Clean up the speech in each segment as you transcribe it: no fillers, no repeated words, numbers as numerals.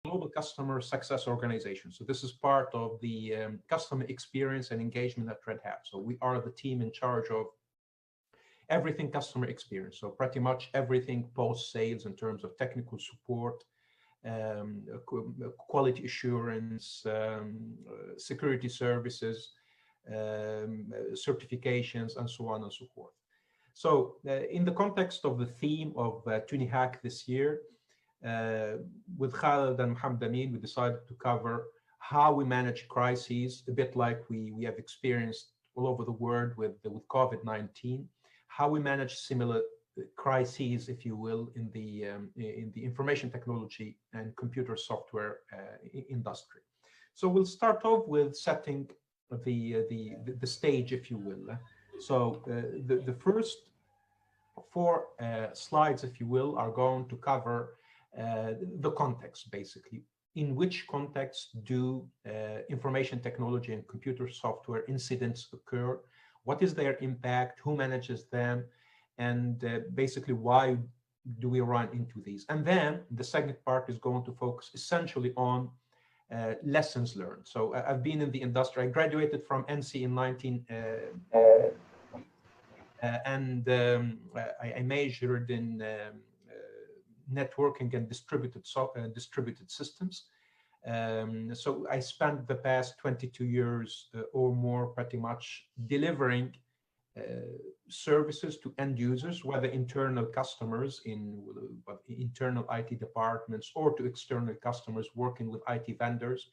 global customer success organization. So this is part of the customer experience and engagement at Red Hat. So we are the team in charge of everything customer experience. So pretty much everything post-sales in terms of technical support, quality assurance, security services, certifications, and so on and so forth. So in the context of the theme of TuniHack this year, with Khaled and Mohammed Amin, we decided to cover how we manage crises, a bit like we have experienced all over the world with COVID-19, how we manage similar crises, if you will, in the information technology and computer software industry. So we'll start off with setting the stage, if you will. So the first 4 slides, if you will, are going to cover the context, basically. In which context do information technology and computer software incidents occur? What is their impact? Who manages them? And basically, why do we run into these? And then the second part is going to focus essentially on lessons learned. So I've been in the industry. I graduated from NC in 19 and I majored in networking and distributed systems. So I spent the past 22 years or more pretty much delivering services to end users, whether internal customers in internal IT departments or to external customers working with IT vendors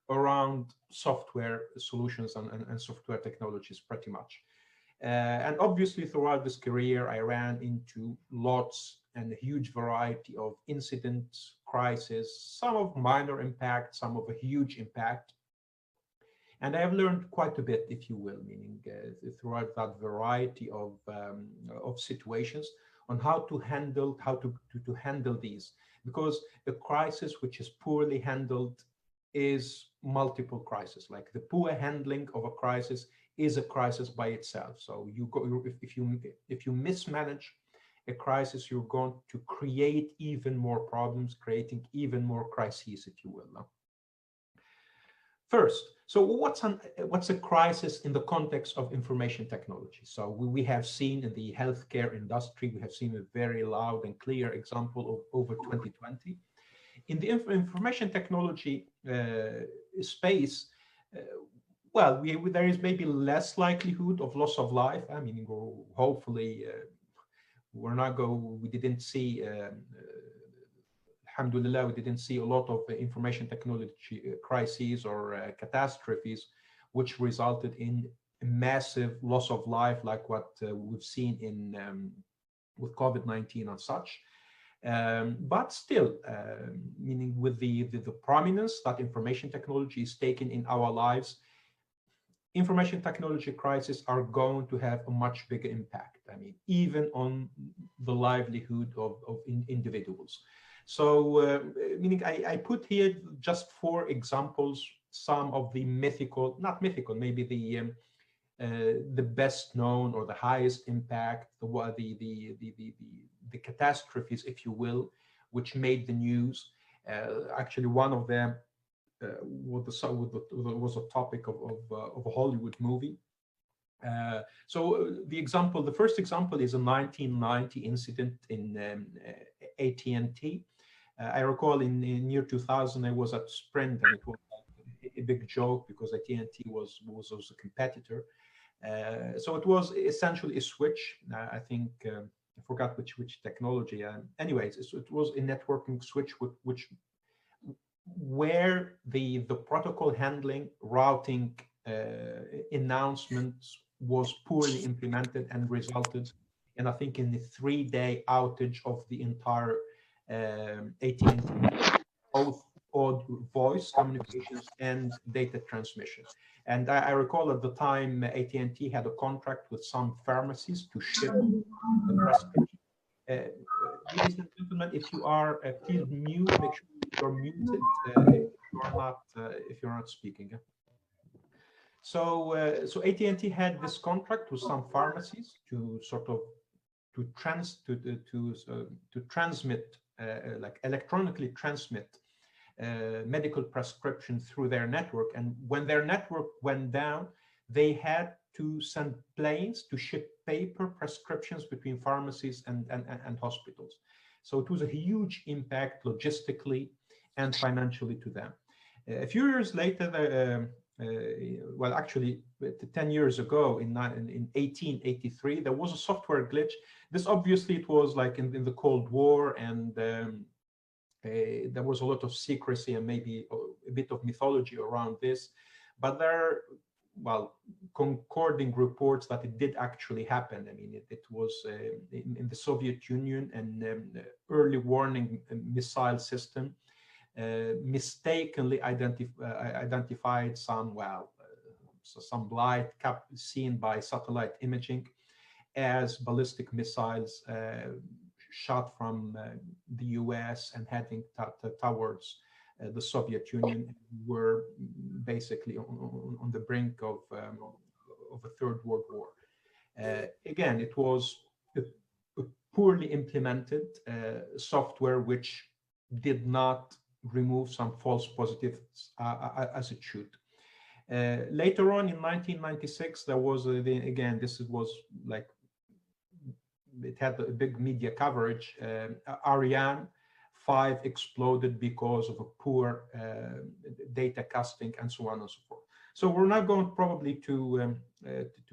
around software solutions and software technologies pretty much. And obviously throughout this career, I ran into lots and a huge variety of incidents, crises, some of minor impact, some of a huge impact. And I have learned quite a bit, if you will, meaning throughout that variety of situations on how to handle these, because the crisis which is poorly handled is multiple crises. Like the poor handling of a crisis is a crisis by itself. So if you mismanage a crisis, you're going to create even more problems, creating even more crises, if you will. First, so what's a crisis in the context of information technology? So we have seen in the healthcare industry, we have seen a very loud and clear example of over 2020. In the information technology space, well, there is maybe less likelihood of loss of life. I mean, hopefully, we didn't see, alhamdulillah, we didn't see a lot of information technology crises or catastrophes, which resulted in a massive loss of life, like what we've seen in with COVID-19 and such. But still, meaning with the prominence that information technology is taken in our lives, information technology crises are going to have a much bigger impact. I mean, even on the livelihood of individuals. So, meaning I put here just 4 examples, some of the not mythical, maybe the best known or the highest impact, the catastrophes, if you will, which made the news. Actually, one of them was a topic of a Hollywood movie. So the first example is a 1990 incident in AT&T. I recall in year 2000, I was at Sprint, and it was a big joke because AT&T was also a competitor. So it was essentially a switch. I think I forgot which technology. Anyways, it was a networking switch where the protocol handling, routing, announcements was poorly implemented and resulted in, I think, in the 3-day outage of the entire AT&T, both voice communications and data transmission. And I recall at the time AT&T had a contract with some pharmacies to ship the prescription. Ladies and gentlemen, if you are, please mute. Make sure you're muted if you're not speaking. So AT&T had this contract with some pharmacies to sort of transmit, like electronically transmit medical prescription through their network. And when their network went down, they had to send planes to ship paper prescriptions between pharmacies and hospitals. So it was a huge impact logistically and financially to them. A few years later, well, actually, 10 years ago, in 1883, there was a software glitch. This obviously, it was like in the Cold War, and there was a lot of secrecy and maybe a bit of mythology around this. But there are, well, concording reports that it did actually happen. I mean, it was in the Soviet Union, an early warning missile system mistakenly identified some, some light seen by satellite imaging as ballistic missiles shot from the US and heading towards the Soviet Union. Were basically on the brink of a third world war. Again, it was a poorly implemented software which did not remove some false positives as it should. Later on in 1996, there was, again, this was like, it had a big media coverage. Ariane 5 exploded because of a poor data casting and so on and so forth. So we're not going probably to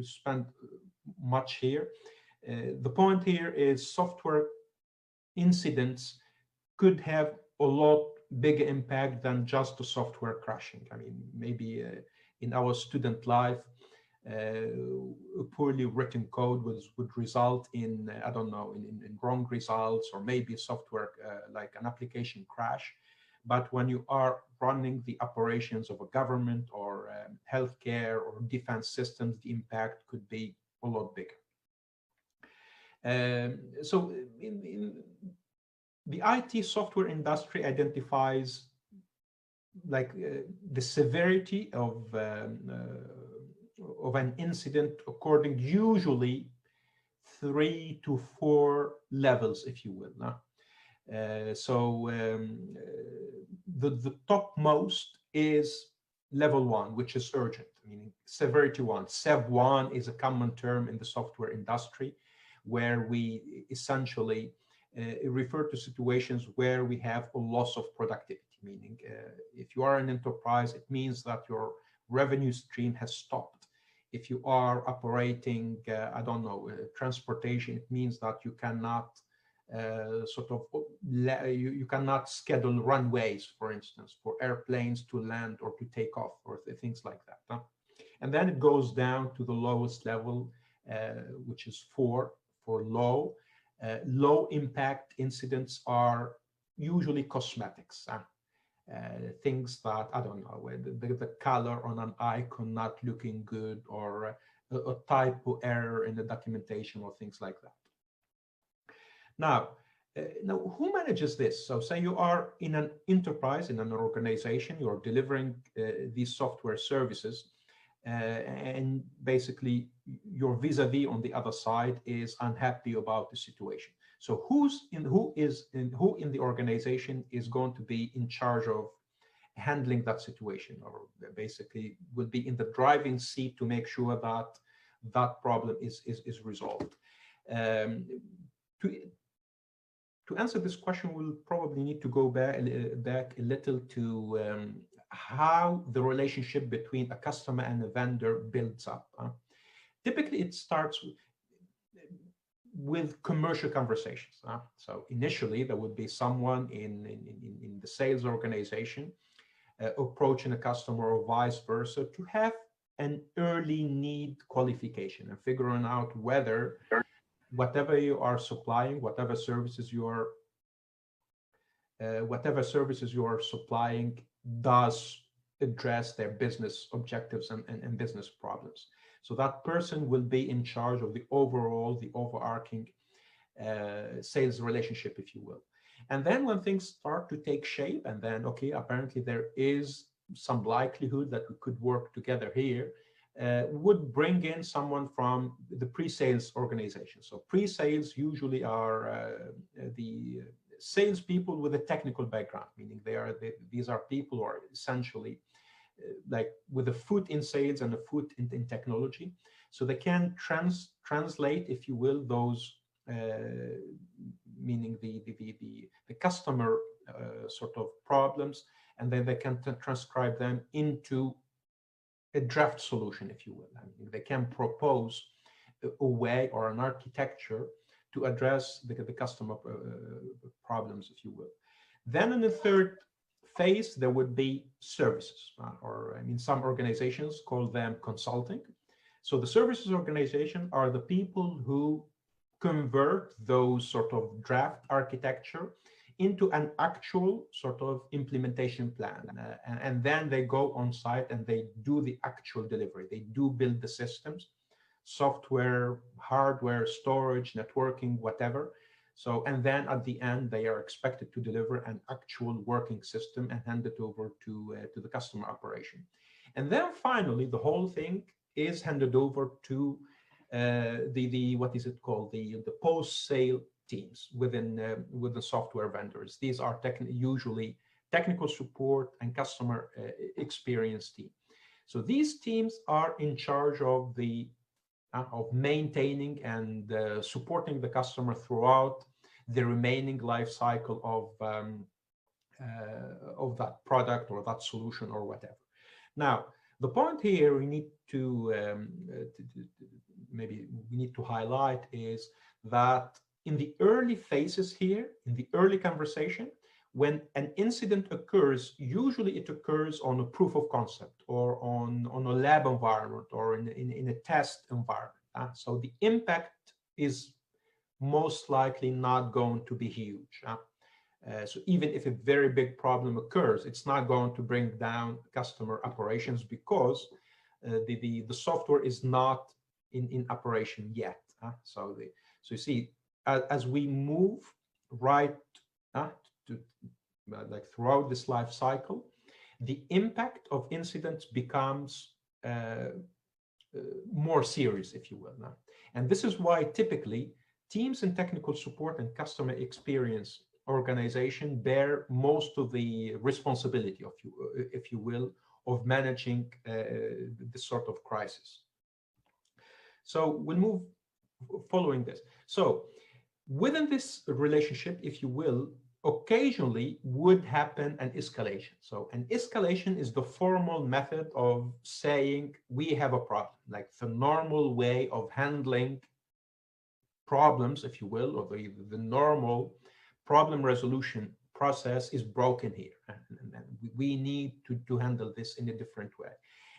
spend much here. The point here is software incidents could have a lot bigger impact than just the software crashing. I mean, maybe in our student life, a poorly written code would result in, I don't know, in wrong results, or maybe software like an application crash. But when you are running the operations of a government or healthcare or defense systems, the impact could be a lot bigger. So the IT software industry identifies like the severity of an incident according usually 3 to 4 levels, if you will. The topmost is level 1, which is urgent, meaning severity 1. Sev 1 is a common term in the software industry, where we essentially refer to situations where we have a loss of productivity, meaning if you are an enterprise, it means that your revenue stream has stopped. If you are operating, I don't know, transportation, it means that you cannot you cannot schedule runways, for instance, for airplanes to land or to take off, or things like that. And then it goes down to the lowest level, which is 4 for low. Low impact incidents are usually cosmetics. Things that, I don't know, the color on an icon not looking good, or a typo error in the documentation, or things like that. Now, who manages this? So say you are in an enterprise, in an organization, you're delivering these software services, and basically your vis-a-vis on the other side is unhappy about the situation. So who in the organization is going to be in charge of handling that situation, or basically will be in the driving seat to make sure that that problem is resolved? To answer this question, we'll probably need to go back a little to how the relationship between a customer and a vendor builds up. Typically, it starts with commercial conversations. So initially, there would be someone in the sales organization approaching a customer, or vice versa, to have an early need qualification and figuring out whether whatever you are supplying, whatever services you are supplying does address their business objectives and business problems. So that person will be in charge of the overarching sales relationship, if you will. And then when things start to take shape, and then, okay, apparently there is some likelihood that we could work together here, would bring in someone from the pre-sales organization. So pre-sales usually are the salespeople with a technical background, meaning these are people who are essentially like with a foot in sales and a foot in technology, so they can translate, if you will, those meaning the customer sort of problems, and then they can transcribe them into a draft solution, if you will. I mean, they can propose a way or an architecture to address the customer problems, if you will. Then in the third phase, there would be services, or I mean, some organizations call them consulting. So the services organization are the people who convert those sort of draft architecture into an actual sort of implementation plan. And then they go on site and they do the actual delivery. They do build the systems, software, hardware, storage, networking, whatever. So, and then at the end, they are expected to deliver an actual working system and hand it over to the customer operation. And then finally, the whole thing is handed over to what is it called? The post-sale teams within the software vendors. These are usually technical support and customer experience team. So these teams are in charge of maintaining and supporting the customer throughout the remaining life cycle of that product or that solution or whatever. Now, the point here we need to maybe we need to highlight is that in the early phases here, in the early conversation, when an incident occurs, usually it occurs on a proof of concept or on a lab environment or in a test environment. So the impact is most likely not going to be huge. So even if a very big problem occurs, it's not going to bring down customer operations because the software is not in operation yet. So you see, as we move right to like throughout this life cycle, the impact of incidents becomes more serious, if you will. And this is why typically teams in technical support and customer experience organization bear most of the responsibility of if you will, of managing this sort of crisis. So we'll move following this. So within this relationship, if you will, occasionally would happen an escalation. So an escalation is the formal method of saying we have a problem, like the normal way of handling problems, if you will, or the normal problem resolution process is broken here. And we need to handle this in a different way.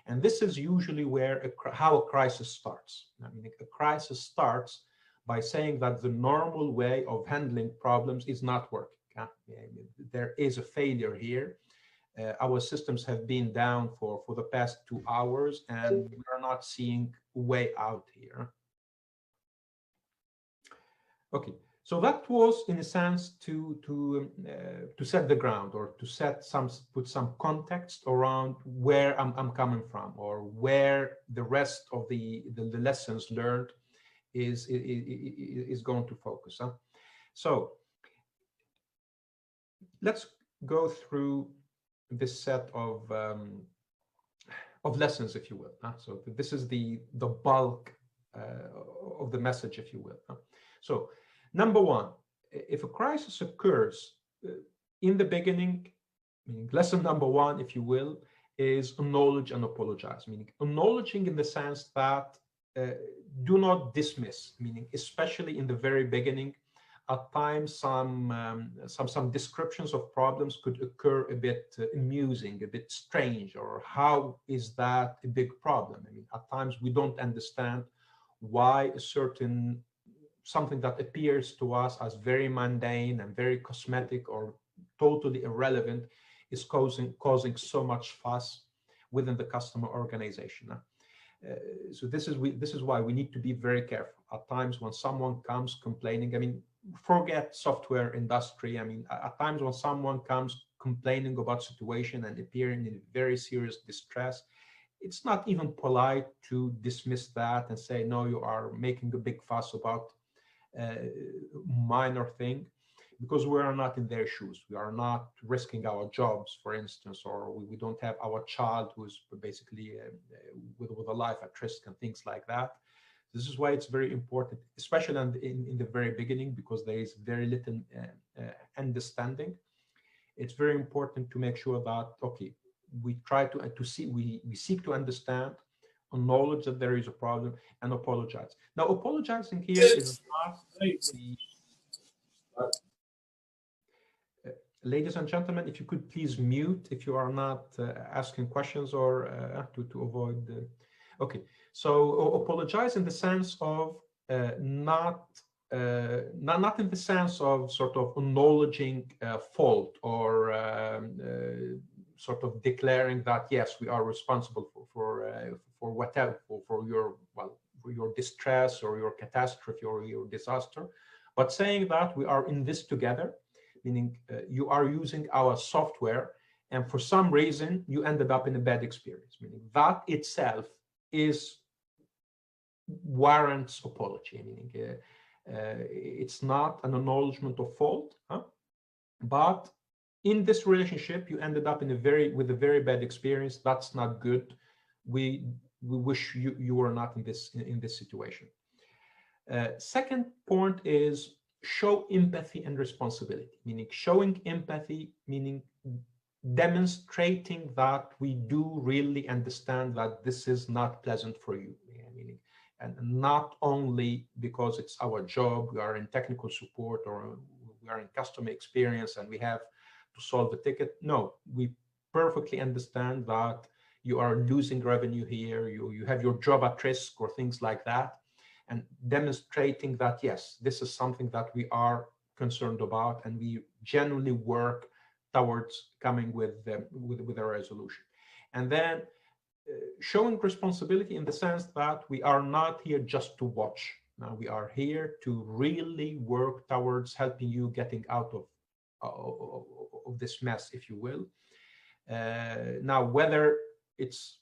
And this is usually where how a crisis starts. I mean, a crisis starts by saying that the normal way of handling problems is not working. There is a failure here. Our systems have been down for the past 2 hours, and we are not seeing a way out here. Okay, so that was, in a sense, to set the ground, or to put some context around where I'm coming from, or where the rest of the lessons learned is going to focus. So let's go through this set of lessons, if you will. So this is the bulk of the message, if you will. So number one, if a crisis occurs in the beginning, meaning lesson number one, if you will, is acknowledge and apologize, meaning acknowledging in the sense that do not dismiss, meaning especially in the very beginning. At times, some descriptions of problems could occur a bit amusing, a bit strange, or how is that a big problem? I mean, at times we don't understand why something that appears to us as very mundane and very cosmetic or totally irrelevant is causing so much fuss within the customer organization. So this is why we need to be very careful. At times when someone comes complaining, I mean, forget software industry. I mean, at times when someone comes complaining about situation and appearing in very serious distress, it's not even polite to dismiss that and say, no, you are making a big fuss about minor thing, because we are not in their shoes. We are not risking our jobs, for instance, or we don't have our child who's basically with a life at risk and things like that. This is why it's very important, especially in the very beginning, because there is very little understanding. It's very important to make sure that, okay, we try to see, we seek to understand, acknowledge that there is a problem, and apologize. Now, apologizing here is not the ladies and gentlemen, if you could please mute if you are not asking questions or to avoid the... Okay, so apologize in the sense of not in the sense of sort of acknowledging fault or sort of declaring that yes, we are responsible for whatever, for your, well, for your distress or your catastrophe or your disaster, but saying that we are in this together, meaning you are using our software and for some reason you ended up in a bad experience, meaning that itself is warrants apology, meaning it's not an acknowledgement of fault, but in this relationship you ended up with a very bad experience. That's not good. We wish you were not in this situation. Second point is show empathy and responsibility, meaning showing empathy, meaning demonstrating that we do really understand that this is not pleasant for you, meaning, and not only because it's our job, we are in technical support or we are in customer experience and we have to solve a ticket. No, we perfectly understand that you are losing revenue here, you have your job at risk or things like that, and demonstrating that, yes, this is something that we are concerned about and we genuinely work towards coming with a resolution. And then showing responsibility in the sense that we are not here just to watch. Now we are here to really work towards helping you getting out of this mess, if you will. Now, whether it's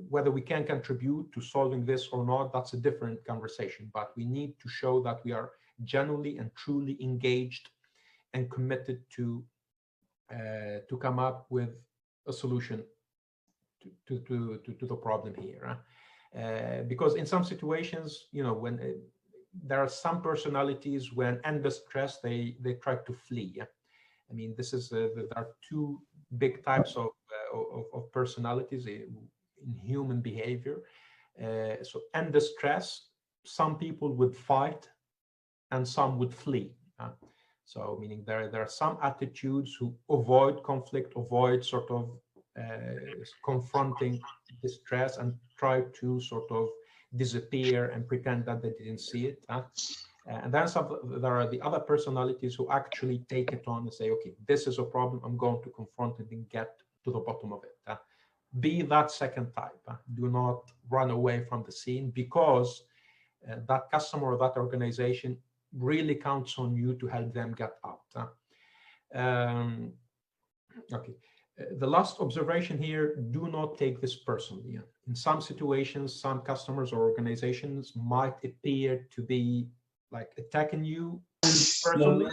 whether we can contribute to solving this or not, that's a different conversation. But we need to show that we are genuinely and truly engaged and committed to come up with a solution to the problem here. Because in some situations, you know, when there are some personalities when under stress, they try to flee. I mean, this is there are two big types of personalities in human behavior. So under stress, some people would fight and some would flee. So meaning there are some attitudes who avoid conflict, avoid sort of confronting distress and try to sort of disappear and pretend that they didn't see it. And then there are the other personalities who actually take it on and say, okay, this is a problem, I'm going to confront it and get to the bottom of it. Be that second type. Do not run away from the scene, because that customer or that organization really counts on you to help them get out. Okay. The last observation here, do not take this personally. In some situations, some customers or organizations might appear to be like attacking you personally.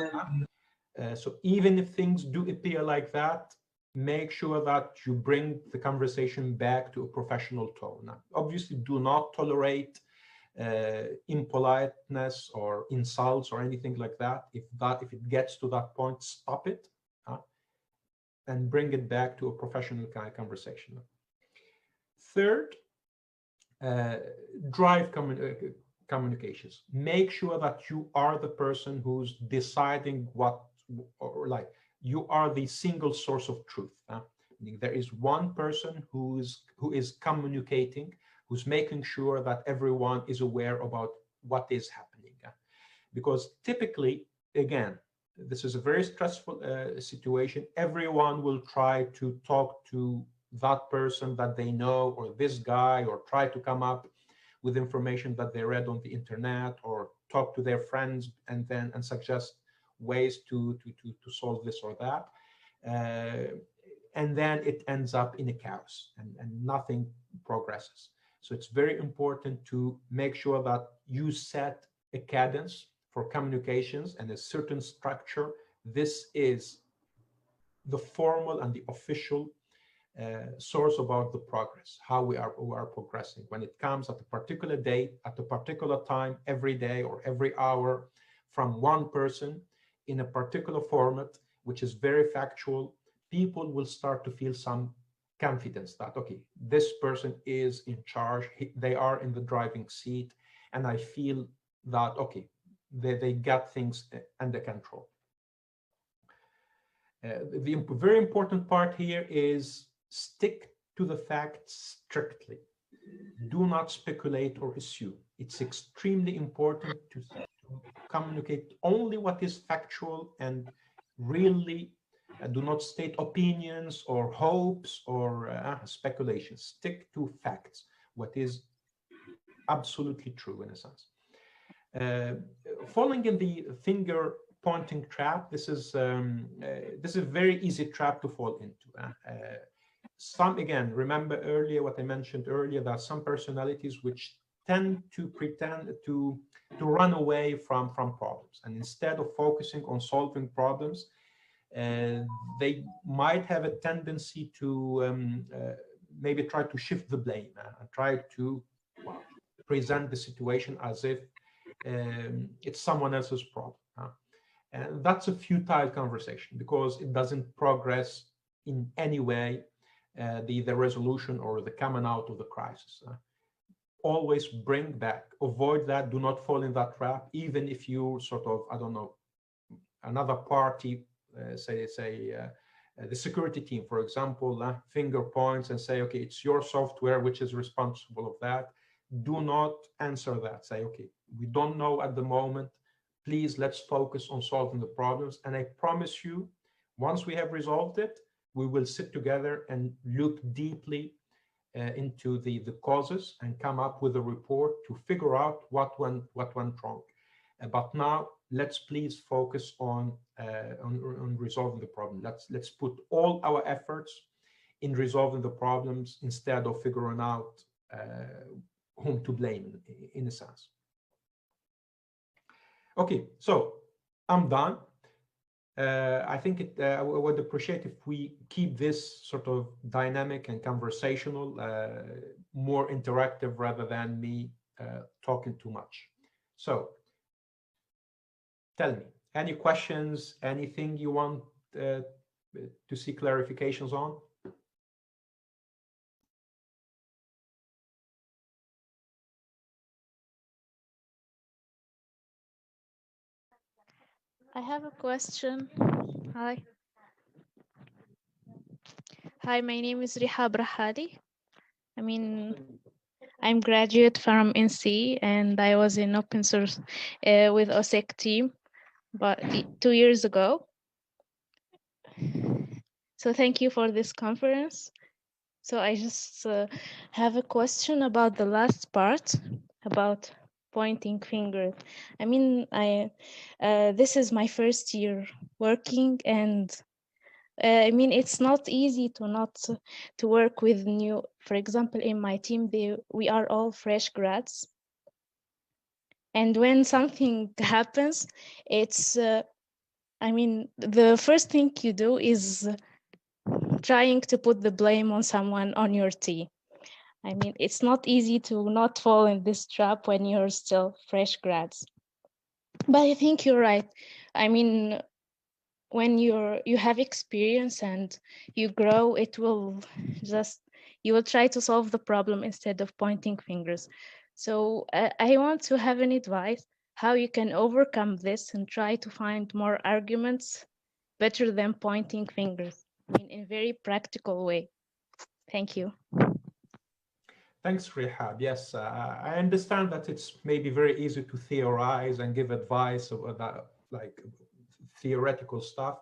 So even if things do appear like that, make sure that you bring the conversation back to a professional tone. Now, obviously, do not tolerate impoliteness or insults or anything like that. If it gets to that point, stop it and bring it back to a professional kind of conversation. Third, drive communications. Make sure that you are the person who's deciding what, or like you are the single source of truth. Meaning there is one person who is communicating, who's making sure that everyone is aware about what is happening. Because typically, again, this is a very stressful situation. Everyone will try to talk to that person that they know, or this guy, or try to come up with information that they read on the internet, or talk to their friends and suggest ways to solve this or that. And then it ends up in a chaos and nothing progresses. So it's very important to make sure that you set a cadence for communications and a certain structure. This is the formal and the official source about the progress, how we are progressing. When it comes at a particular date, at a particular time, every day or every hour, from one person in a particular format, which is very factual, people will start to feel some confidence that, okay, this person is in charge, they are in the driving seat, and I feel that, okay, they got things under control. The very important part here is stick to the facts strictly. Do not speculate or assume. It's extremely important to communicate only what is factual and really do not state opinions or hopes or speculations. Stick to facts, what is absolutely true in a sense. Falling in the finger pointing trap, this is a very easy trap to fall into. Some, again, remember earlier what I mentioned earlier, that some personalities which tend to pretend to run away from problems, and instead of focusing on solving problems, they might have a tendency to maybe try to shift the blame and try to present the situation as if it's someone else's problem. And that's a futile conversation because it doesn't progress in any way the resolution or the coming out of the crisis. Always bring back, avoid that, do not fall in that trap, even if you sort of, I don't know, another party, say the security team, for example, finger points and say, okay, it's your software which is responsible of that. Do not answer that. Say, okay, we don't know at the moment. Please, let's focus on solving the problems. And I promise you, once we have resolved it, we will sit together and look deeply into the causes and come up with a report to figure out what went wrong. But now, let's please focus on resolving the problem. Let's put all our efforts in resolving the problems instead of figuring out whom to blame, in a sense. Okay, so I'm done. I think I would appreciate if we keep this sort of dynamic and conversational, more interactive rather than me talking too much. So tell me, any questions, anything you want to see clarifications on? I have a question. Hi. Hi, my name is Riha Brahali. I'm graduate from NC and I was in open source with OSEC team, but 2 years ago. So thank you for this conference. So I just have a question about the last part about pointing finger. This is my first year working, and it's not easy to work with new. For example, in my team, we are all fresh grads, and when something happens, it's the first thing you do is trying to put the blame on someone on your team. It's not easy to not fall in this trap when you're still fresh grads. But I think you're right. When you have experience and you grow, you will try to solve the problem instead of pointing fingers. So I want to have an advice how you can overcome this and try to find more arguments better than pointing fingers in a very practical way. Thank you. Thanks, Rehab. Yes, I understand that it's maybe very easy to theorize and give advice about like theoretical stuff.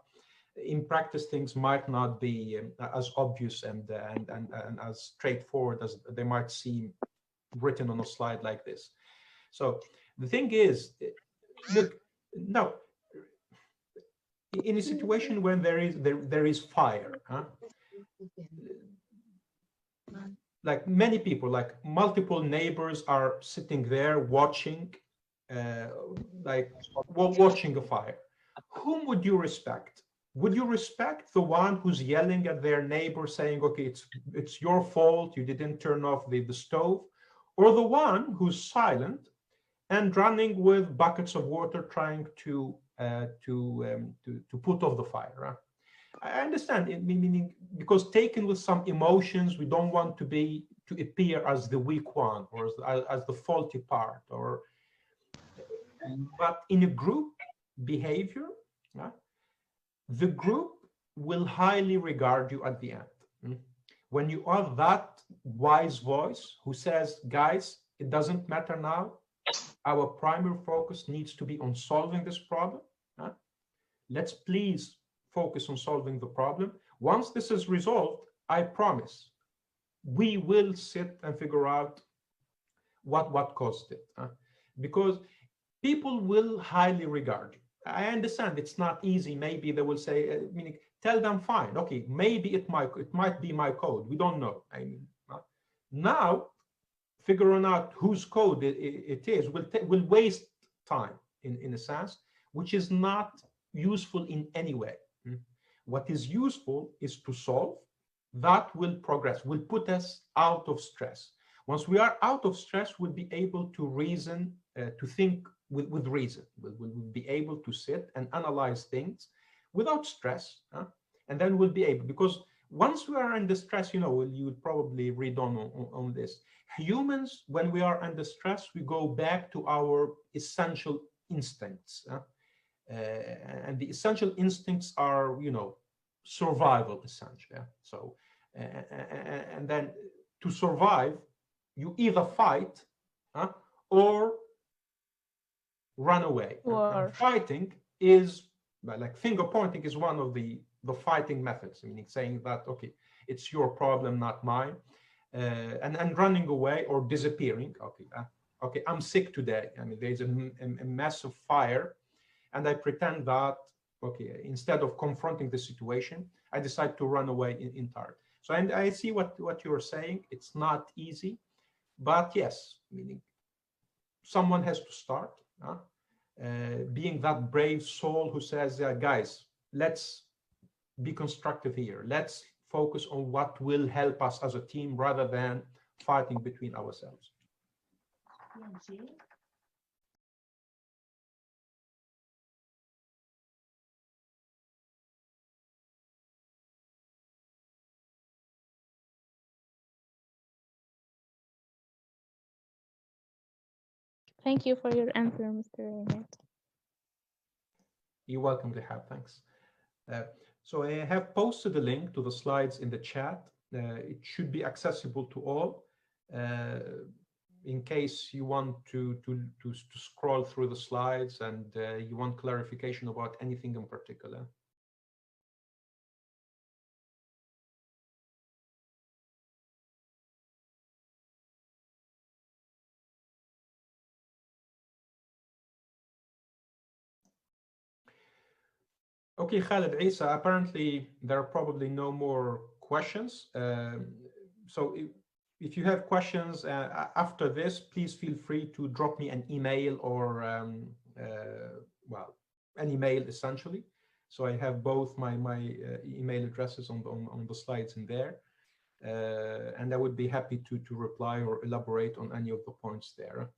In practice, things might not be as obvious and as straightforward as they might seem written on a slide like this. So the thing is, look, no, in a situation when there is fire, like many people, like multiple neighbors are sitting there watching uh, like watching a fire, whom would you respect? Would you respect the one who's yelling at their neighbor saying, okay, it's your fault, you didn't turn off the stove, or the one who's silent and running with buckets of water trying to put off the fire? Huh? I understand it, meaning because taken with some emotions, we don't want to appear as the weak one or as the faulty part, or but in a group behavior, yeah, the group will highly regard you at the end. Mm. When you are that wise voice who says, guys, it doesn't matter now. Our primary focus needs to be on solving this problem. Huh? Let's please focus on solving the problem. Once this is resolved, I promise we will sit and figure out what caused it. Huh? Because people will highly regard you. I understand it's not easy. Maybe they will say, meaning, tell them, fine, okay, maybe it might be my code. We don't know. I mean, now figuring out whose code it is will waste time in a sense, which is not useful in any way. What is useful is to solve. That will progress, will put us out of stress. Once we are out of stress, we'll be able to reason, to think with reason. We'll be able to sit and analyze things without stress. And then we'll be able, because once we are under stress, you would probably read on this. Humans, when we are under stress, we go back to our essential instincts. And the essential instincts are, survival essentially. So, and then to survive, you either fight or run away. And fighting is, like finger pointing is one of the fighting methods, meaning saying that, okay, it's your problem, not mine. And running away or disappearing. Okay, I'm sick today. I mean, there's a massive fire, and I pretend that, okay, instead of confronting the situation, I decide to run away entirely. So, and I see what you're saying. It's not easy, but yes, meaning someone has to start. Being that brave soul who says, guys, let's be constructive here. Let's focus on what will help us as a team rather than fighting between ourselves. Thank you for your answer, Mr. Ahmed. You're welcome to have, thanks. So I have posted a link to the slides in the chat. It should be accessible to all. In case you want to scroll through the slides and you want clarification about anything in particular. Okay, Khaled, Isa, apparently there are probably no more questions. So if you have questions after this, please feel free to drop me an email or, well, an email essentially. So I have both my email addresses on the slides in there. And I would be happy to reply or elaborate on any of the points there.